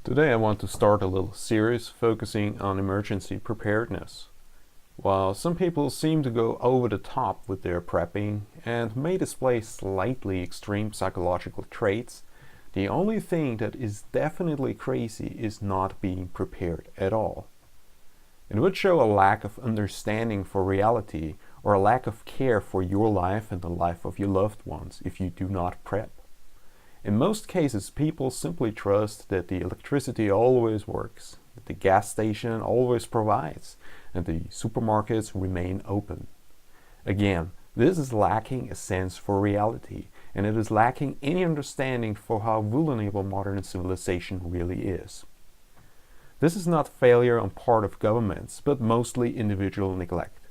Today I want to start a little series focusing on emergency preparedness. While some people seem to go over the top with their prepping and may display slightly extreme psychological traits, the only thing that is definitely crazy is not being prepared at all. It would show a lack of understanding for reality or a lack of care for your life and the life of your loved ones if you do not prep. In most cases, people simply trust that the electricity always works, that the gas station always provides, and the supermarkets remain open. Again, this is lacking a sense for reality, and it is lacking any understanding for how vulnerable modern civilization really is. This is not failure on part of governments, but mostly individual neglect.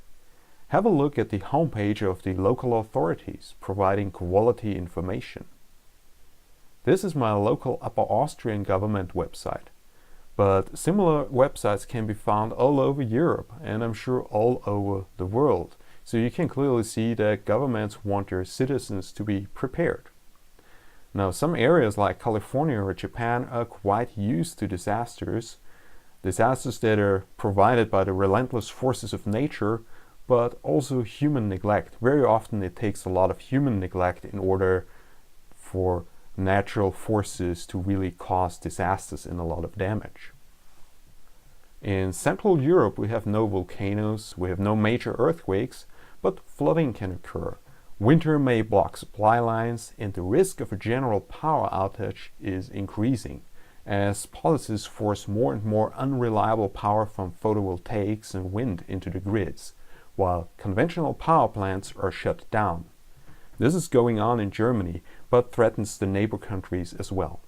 Have a look at the homepage of the local authorities providing quality information. This is my local Upper Austrian government website, but similar websites can be found all over Europe and I'm sure all over the world, so you can clearly see that governments want their citizens to be prepared. Now, some areas like California or Japan are quite used to disasters that are provided by the relentless forces of nature, but also human neglect. Very often it takes a lot of human neglect in order for natural forces to really cause disasters and a lot of damage. In Central Europe we have no volcanoes, we have no major earthquakes, but flooding can occur. Winter may block supply lines and the risk of a general power outage is increasing as policies force more and more unreliable power from photovoltaics and wind into the grids, while conventional power plants are shut down. This is going on in Germany, but threatens the neighbor countries as well.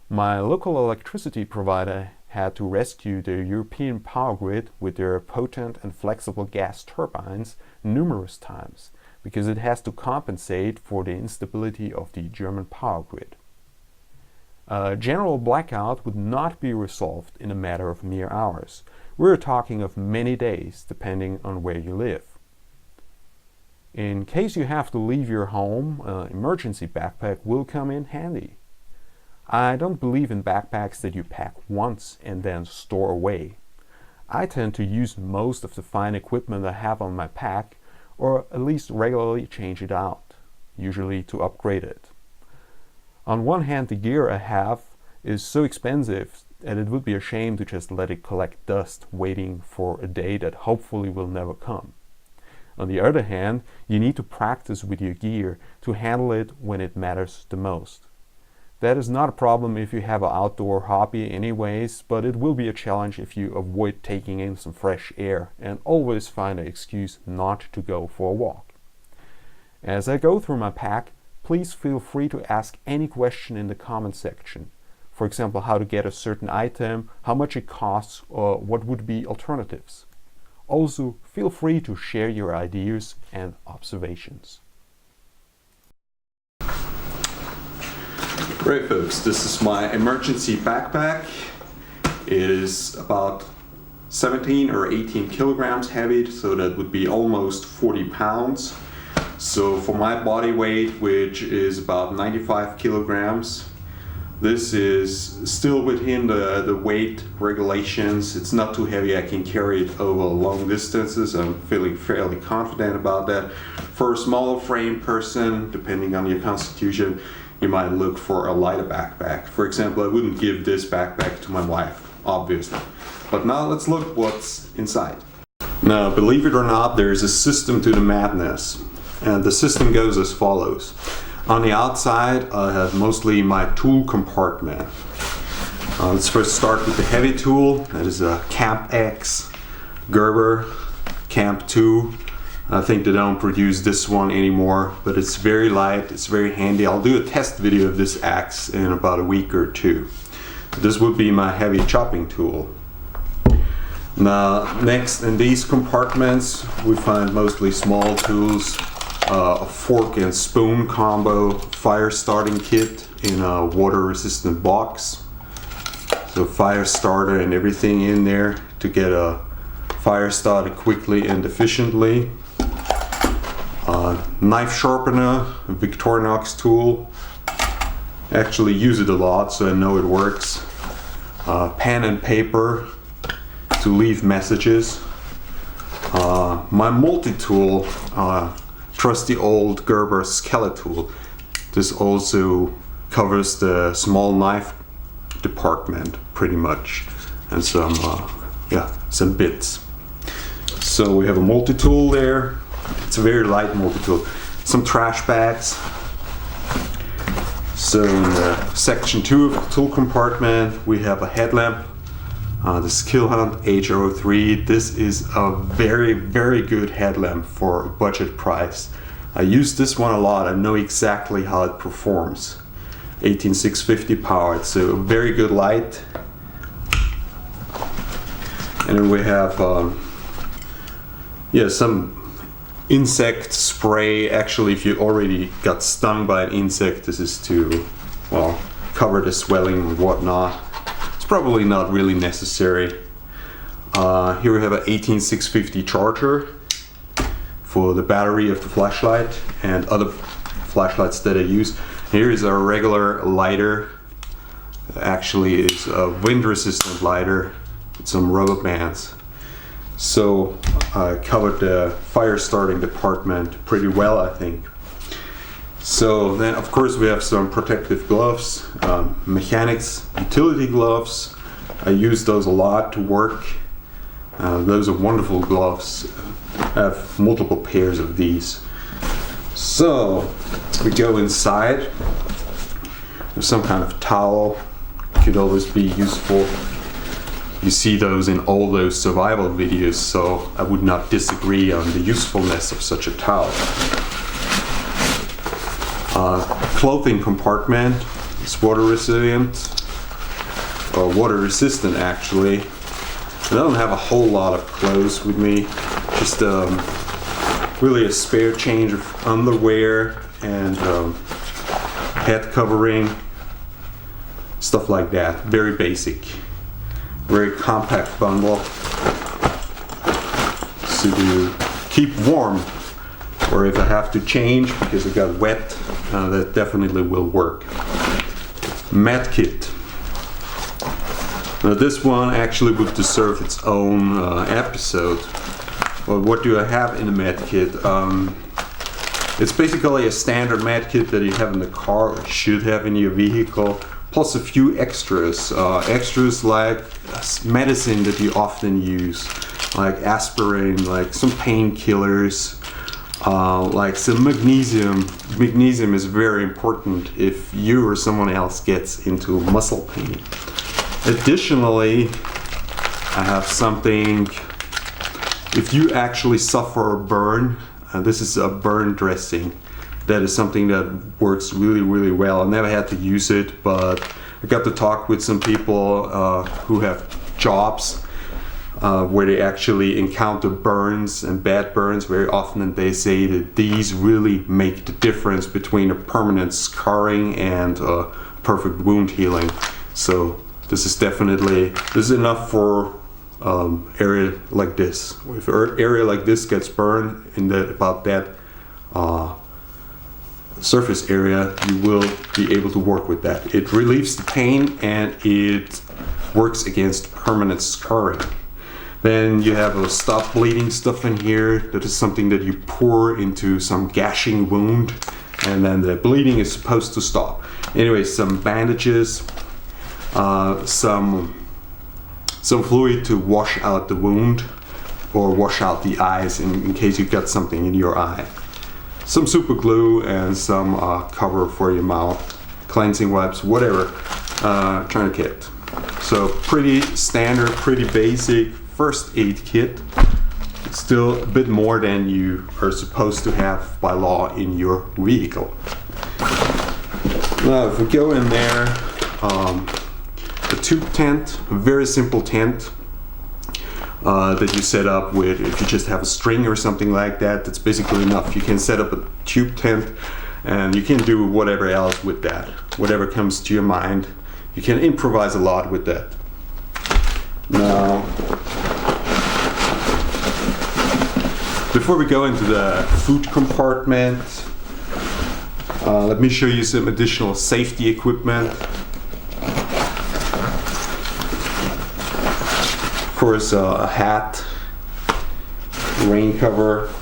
My local electricity provider had to rescue the European power grid with their potent and flexible gas turbines numerous times, because it has to compensate for the instability of the German power grid. A general blackout would not be resolved in a matter of mere hours. We're talking of many days, depending on where you live. In case you have to leave your home, an emergency backpack will come in handy. I don't believe in backpacks that you pack once and then store away. I tend to use most of the fine equipment I have on my pack, or at least regularly change it out, usually to upgrade it. On one hand, the gear I have is so expensive that it would be a shame to just let it collect dust waiting for a day that hopefully will never come. On the other hand, you need to practice with your gear to handle it when it matters the most. That is not a problem if you have an outdoor hobby anyways, but it will be a challenge if you avoid taking in some fresh air and always find an excuse not to go for a walk. As I go through my pack, please feel free to ask any question in the comment section. For example, how to get a certain item, how much it costs, or what would be alternatives. Also, feel free to share your ideas and observations. Great folks, this is my emergency backpack. It is about 17 or 18 kilograms heavy, so that would be almost 40 pounds. So for my body weight, which is about 95 kilograms, this is still within the weight regulations. It's not too heavy. I can carry it over long distances. I'm feeling fairly confident about that. For a smaller frame person, depending on your constitution, you might look for a lighter backpack. For example, I wouldn't give this backpack to my wife, obviously. But now let's look what's inside. Now, believe it or not, there's a system to the madness. And the system goes as follows. On the outside, I have mostly my tool compartment. Let's first start with the heavy tool. That is a Camp X Gerber Camp 2. I think they don't produce this one anymore, but it's very light, it's very handy. I'll do a test video of this axe in about a week or two. This would be my heavy chopping tool. Now, next in these compartments, we find mostly small tools. A fork and spoon combo fire starting kit in a water resistant box. So fire starter and everything in there to get a fire started quickly and efficiently. Knife sharpener, a Victorinox tool. I actually use it a lot, so I know it works. pen and paper to leave messages. My multi-tool, trusty old Gerber Skeletool. This also covers the small knife department pretty much, and some bits. So we have a multi-tool there. It's a very light multi-tool. Some trash bags. So in section 2 of the tool compartment, we have a headlamp, the Skillhunt H03. This is a very, very good headlamp for a budget price. I use this one a lot. I know exactly how it performs. 18650 powered, so a very good light. And then we have some insect spray. Actually, if you already got stung by an insect, this is to, well, cover the swelling and whatnot. It's probably not really necessary. Here we have an 18650 charger for the battery of the flashlight and other flashlights that I use. Here is a regular lighter. Actually, it's a wind-resistant lighter with some rubber bands. So I covered the fire starting department pretty well, I think. So then, of course, we have some protective gloves, mechanics utility gloves. I use those a lot to work. Those are wonderful gloves. I have multiple pairs of these. So we go inside. There's some kind of towel. Could always be useful. You see those in all those survival videos, so I would not disagree on the usefulness of such a towel. Clothing compartment is water resilient, or water resistant actually. I don't have a whole lot of clothes with me, just really a spare change of underwear and head covering, stuff like that. Very basic. Very compact bundle so to keep warm, or if I have to change because it got wet, that definitely will work. Med kit. Now this one actually would deserve its own episode. Well, what do I have in a med kit? It's basically a standard med kit that you have in the car or should have in your vehicle, plus a few extras. Extras like medicine that you often use, like aspirin, like some painkillers, like some magnesium. Magnesium is very important if you or someone else gets into muscle pain. Additionally, I have something, if you actually suffer a burn, this is a burn dressing. That is something that works really, really well. I never had to use it, but I got to talk with some people who have jobs where they actually encounter burns and bad burns very often, and they say that these really make the difference between a permanent scarring and perfect wound healing. So this is enough for area like this. If an area like this gets burned in about that surface area, you will be able to work with that. It relieves the pain and it works against permanent scarring. Then you have a stop bleeding stuff in here. That is something that you pour into some gashing wound, and then the bleeding is supposed to stop. Anyway, some bandages, some fluid to wash out the wound or wash out the eyes in case you got something in your eye. Some super glue and some cover for your mouth, cleansing wipes, whatever, tourniquet. So pretty standard, pretty basic first aid kit. It's still a bit more than you are supposed to have by law in your vehicle. Now if we go in there, a tube tent, a very simple tent. That you set up with, if you just have a string or something like that, that's basically enough. You can set up a tube tent and you can do whatever else with that, whatever comes to your mind. You can improvise a lot with that. Now, before we go into the food compartment, let me show you some additional safety equipment. Of course, a hat, rain cover.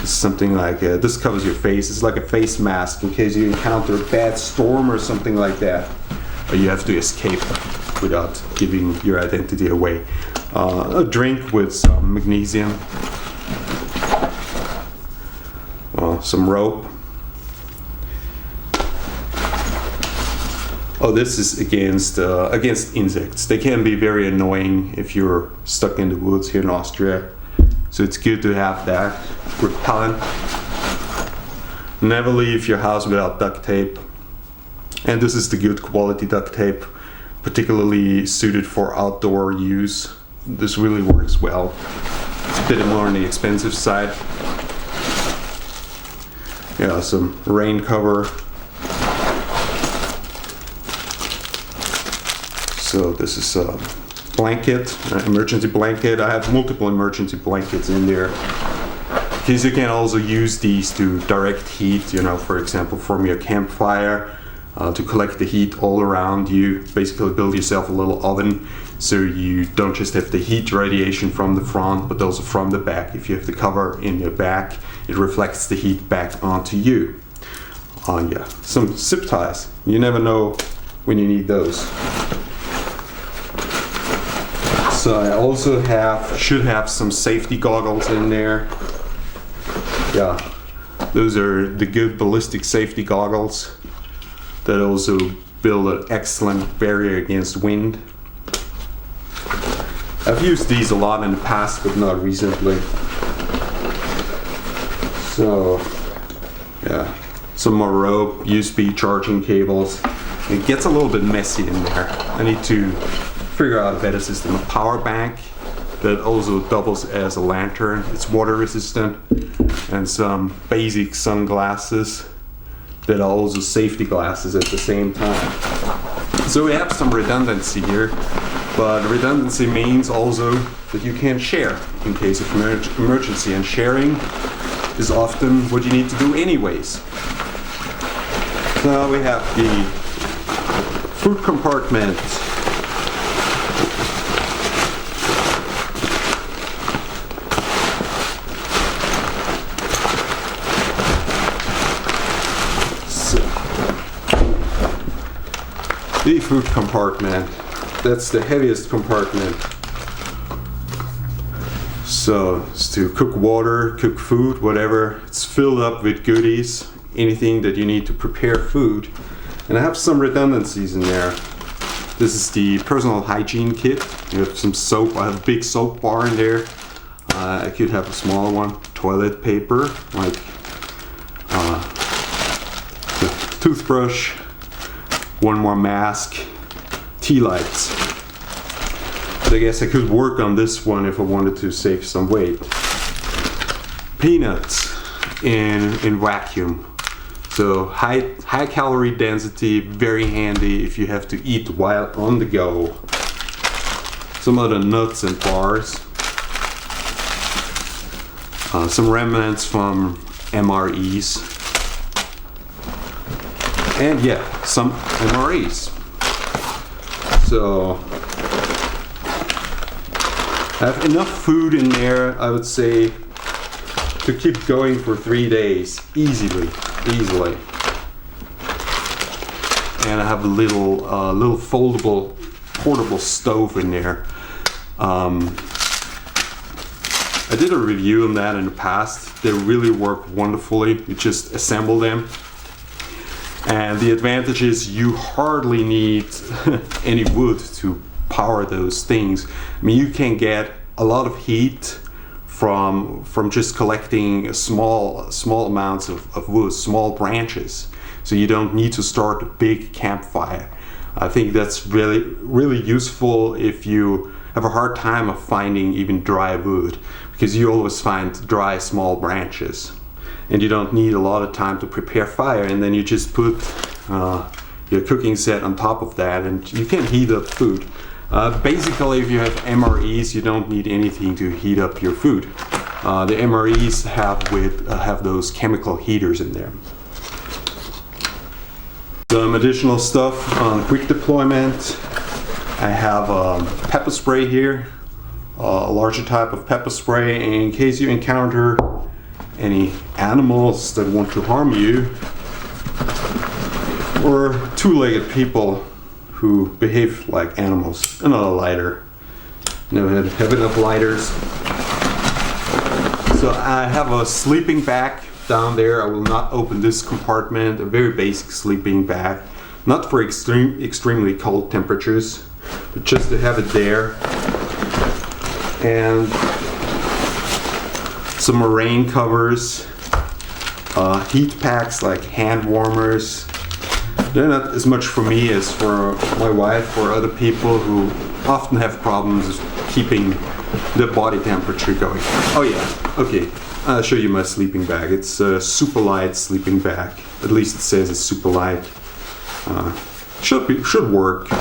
This is something like this covers your face. It's like a face mask in case you encounter a bad storm or something like that, or you have to escape without giving your identity away. A drink with some magnesium, some rope. Oh, this is against insects. They can be very annoying if you're stuck in the woods here in Austria. So it's good to have that repellent. Never leave your house without duct tape. And this is the good quality duct tape, particularly suited for outdoor use. This really works well. It's a bit more on the expensive side. Yeah, some rain cover. So this is a blanket, an emergency blanket. I have multiple emergency blankets in there, because you can also use these to direct heat, you know, for example, from your campfire, to collect the heat all around you. Basically build yourself a little oven, so you don't just have the heat radiation from the front, but also from the back. If you have the cover in your back, it reflects the heat back onto you. Yeah, some zip ties. You never know when you need those. So I also should have some safety goggles in there. Yeah, those are the good ballistic safety goggles that also build an excellent barrier against wind. I've used these a lot in the past, but not recently. So, yeah, some more rope, USB charging cables. It gets a little bit messy in there. I need to figure out a better system. A power bank that also doubles as a lantern. It's water resistant. And some basic sunglasses that are also safety glasses at the same time. So we have some redundancy here, but redundancy means also that you can share in case of emergency, and sharing is often what you need to do anyways. So we have the food compartment. The food compartment, that's the heaviest compartment. So it's to cook water, cook food, whatever. It's filled up with goodies, anything that you need to prepare food. And I have some redundancies in there. This is the personal hygiene kit. You have some soap. I have a big soap bar in there. I could have a smaller one. Toilet paper, like the toothbrush. One more mask, tea lights. But I guess I could work on this one if I wanted to save some weight. Peanuts in vacuum. So high calorie density, very handy if you have to eat while on the go. Some other nuts and bars. Some remnants from MREs. And yeah, some MREs. So I have enough food in there, I would say, to keep going for 3 days easily. And I have a little foldable portable stove in there. I did a review on that in the past. They really work wonderfully. You just assemble them. And the advantage is you hardly need any wood to power those things. I mean, you can get a lot of heat from just collecting small amounts of wood, small branches. So you don't need to start a big campfire. I think that's really useful if you have a hard time of finding even dry wood, because you always find dry small branches. And you don't need a lot of time to prepare fire, and then you just put your cooking set on top of that and you can heat up food. Basically, if you have MREs, you don't need anything to heat up your food. The MREs have those chemical heaters in there. Some additional stuff on quick deployment. I have pepper spray here, a larger type of pepper spray in case you encounter any animals that want to harm you, or two-legged people who behave like animals. Another lighter. Never have enough lighters. So I have a sleeping bag down there. I will not open this compartment. A very basic sleeping bag, not for extremely cold temperatures, but just to have it there. And some rain covers, heat packs like hand warmers. They're not as much for me as for my wife or other people who often have problems keeping the body temperature going. Oh yeah, okay. I'll show you my sleeping bag. It's a super light sleeping bag. At least it says it's super light. Should work.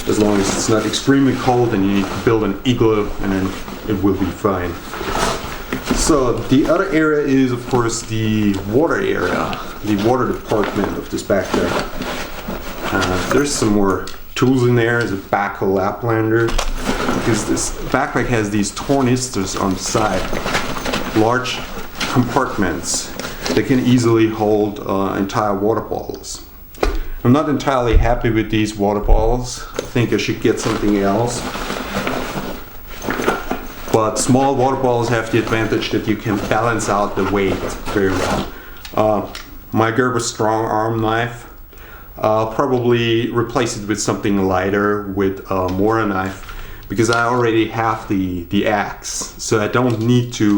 As long as it's not extremely cold and you need to build an igloo, and then it will be fine. So the other area is of course the water area, the water department of this backpack. There's some more tools in there. There's a backhoe Laplander, because this backpack has these tornistors on the side, large compartments that can easily hold entire water bottles. I'm not entirely happy with these water bottles. I think I should get something else. But small water bottles have the advantage that you can balance out the weight very well. My Gerber strong arm knife, I'll probably replace it with something lighter, with a Mora knife, because I already have the axe, so I don't need to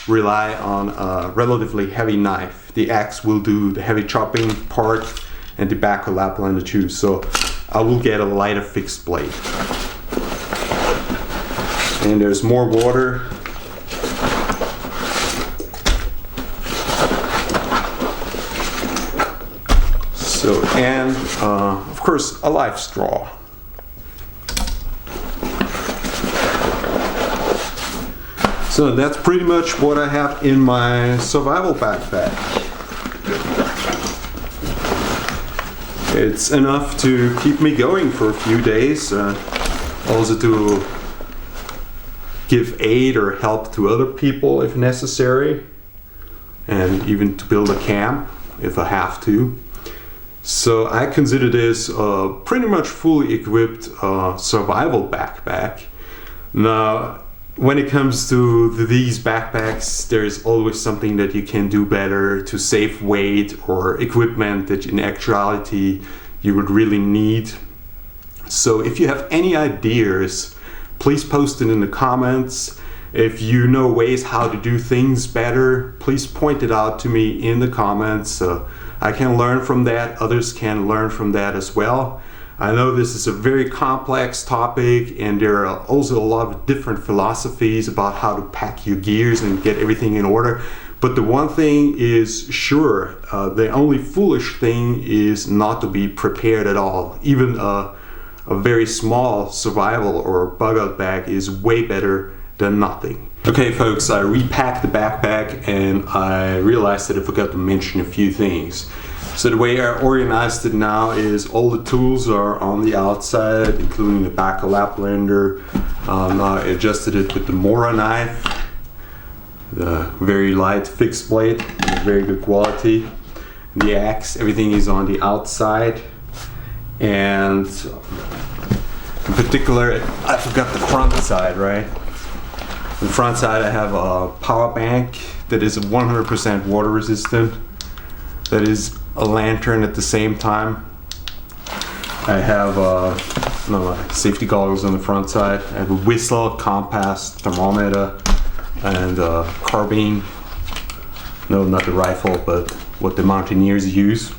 rely on a relatively heavy knife. The axe will do the heavy chopping part, and the backhoe Laplander too, so I will get a lighter fixed blade. And there's more water. So, and of course a life straw. So that's pretty much what I have in my survival backpack. It's enough to keep me going for a few days, also to give aid or help to other people if necessary, and even to build a camp if I have to. So I consider this a pretty much fully equipped survival backpack. Now, when it comes to these backpacks, there's always something that you can do better to save weight, or equipment that in actuality you would really need. So if you have any ideas, please post it in the comments. If you know ways how to do things better, please point it out to me in the comments. So I can learn from that, others can learn from that as well. I know this is a very complex topic, and there are also a lot of different philosophies about how to pack your gears and get everything in order. But the one thing is sure, the only foolish thing is not to be prepared at all. Even a very small survival or bug out bag is way better than nothing. Okay folks, I repacked the backpack and I realized that I forgot to mention a few things. So the way I organized it now is all the tools are on the outside, including the backhoe Laplander. I adjusted it with the Mora knife, the very light fixed blade, very good quality. The axe, everything is on the outside. And in particular, I forgot the front side, right? On the front side I have a power bank that is 100% water resistant. That is a lantern at the same time. I have safety goggles on the front side. I have a whistle, compass, thermometer, and carbine. No, not the rifle, but what the mountaineers use.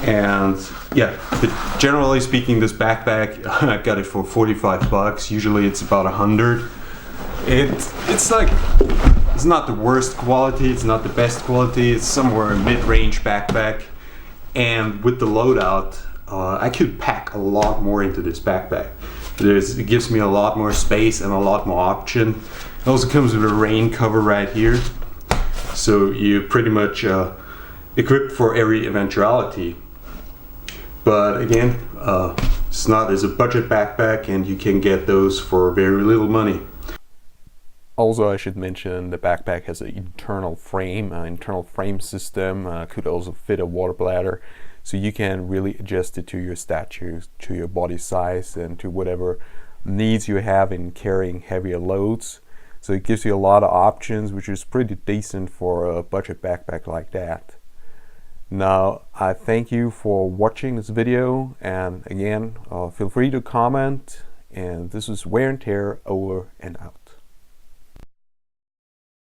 And yeah, but generally speaking, this backpack, I got it for 45 bucks. Usually it's about 100. It's not the worst quality, it's not the best quality, it's somewhere a mid-range backpack. And with the loadout, I could pack a lot more into this backpack. It gives me a lot more space and a lot more option. It also comes with a rain cover right here. So you're pretty much equipped for every eventuality. But again, It's not as a budget backpack, and you can get those for very little money. Also, I should mention the backpack has an internal frame system, could also fit a water bladder, so you can really adjust it to your stature, to your body size, and to whatever needs you have in carrying heavier loads. So it gives you a lot of options, which is pretty decent for a budget backpack like that. Now, I thank you for watching this video, and again, feel free to comment, and this is Wear and Tear, over and out.